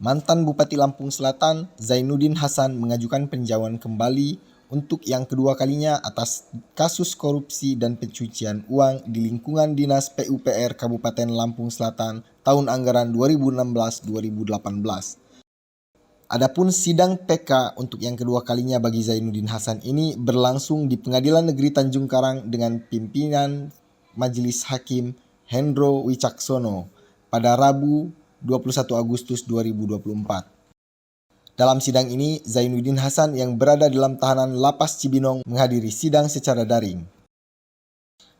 Mantan Bupati Lampung Selatan, Zainuddin Hasan mengajukan peninjauan kembali untuk yang kedua kalinya atas kasus korupsi dan pencucian uang di lingkungan Dinas PUPR Kabupaten Lampung Selatan tahun anggaran 2016-2018. Adapun sidang PK untuk yang kedua kalinya bagi Zainuddin Hasan ini berlangsung di Pengadilan Negeri Tanjung Karang dengan pimpinan Majelis Hakim Hendro Wicaksono pada Rabu 21 Agustus 2024. Dalam sidang ini, Zainuddin Hasan yang berada dalam tahanan Lapas Cibinong menghadiri sidang secara daring.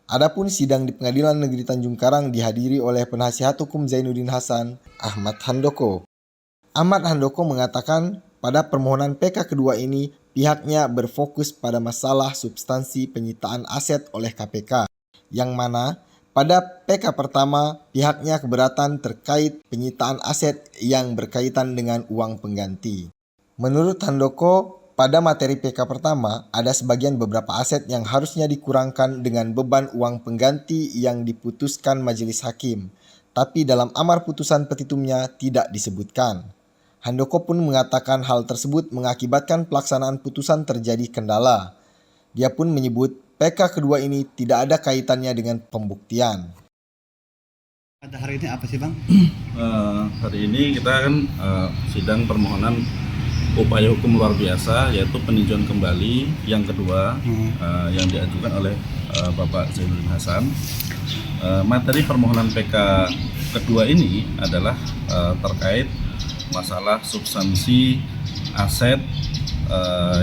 Adapun sidang di Pengadilan Negeri Tanjung Karang dihadiri oleh penasihat hukum Zainuddin Hasan, Ahmad Handoko. Ahmad Handoko mengatakan pada permohonan PK kedua ini pihaknya berfokus pada masalah substansi penyitaan aset oleh KPK, yang mana pada PK pertama pihaknya keberatan terkait penyitaan aset yang berkaitan dengan uang pengganti. Menurut Handoko, pada materi PK pertama ada sebagian beberapa aset yang harusnya dikurangkan dengan beban uang pengganti yang diputuskan majelis hakim, tapi dalam amar putusan petitumnya tidak disebutkan. Handoko pun mengatakan hal tersebut mengakibatkan pelaksanaan putusan terjadi kendala. Dia pun menyebut PK kedua ini tidak ada kaitannya dengan pembuktian. Pada hari ini apa sih Bang? Hari ini kita kan sidang permohonan upaya hukum luar biasa, yaitu peninjauan kembali yang kedua yang diajukan oleh Bapak Zainuddin Hasan. Materi permohonan PK kedua ini adalah terkait masalah substansi aset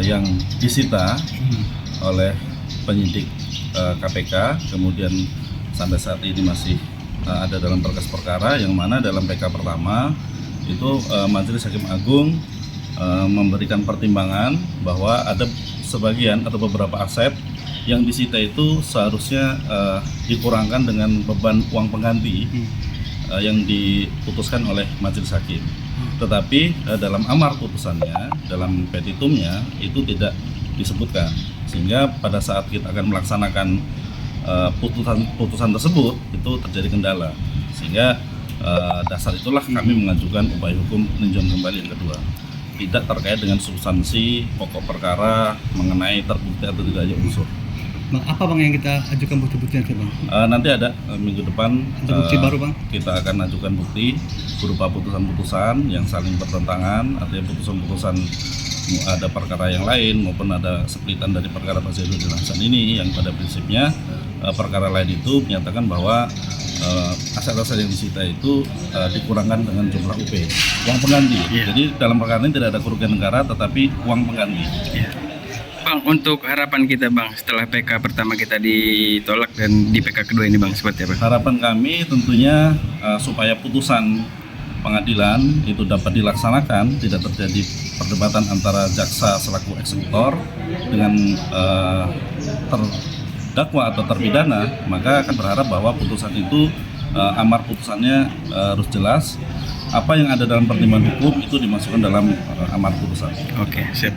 yang disita oleh penyidik KPK, kemudian sampai saat ini masih ada dalam berkas perkara, yang mana dalam PK pertama itu Majelis Hakim Agung memberikan pertimbangan bahwa ada sebagian atau beberapa aset yang disita itu seharusnya dikurangkan dengan beban uang pengganti yang diputuskan oleh Majelis Hakim. Tetapi dalam amar putusannya, dalam petitumnya itu tidak disebutkan, sehingga pada saat kita akan melaksanakan putusan tersebut itu terjadi kendala, sehingga dasar itulah kami mengajukan upaya hukum peninjauan kembali yang kedua, tidak terkait dengan substansi pokok perkara mengenai terbukti atau tidaknya unsur. Bang, apa Bang yang kita ajukan bukti-buktinya sih Bang? Nanti ada minggu depan bukti baru Bang? Kita akan ajukan bukti berupa putusan-putusan yang saling bertentangan, artinya putusan-putusan ada perkara yang lain maupun ada seplitan dari perkara Pak Zainuddin Hasan ini yang pada prinsipnya perkara lain itu menyatakan bahwa aset-aset yang disita itu dikurangkan dengan jumlah UP, uang pengganti. Jadi dalam perkara ini tidak ada kerugian negara tetapi uang pengganti. Bang, untuk harapan kita Bang setelah PK pertama kita ditolak dan di PK kedua ini Bang seperti apa? Harapan kami tentunya supaya putusan pengadilan itu dapat dilaksanakan, tidak terjadi perdebatan antara jaksa selaku eksekutor dengan terdakwa atau terpidana, maka akan berharap bahwa putusan itu amar putusannya harus jelas. Apa yang ada dalam pertimbangan hukum itu dimasukkan dalam amar putusan. Oke, siap.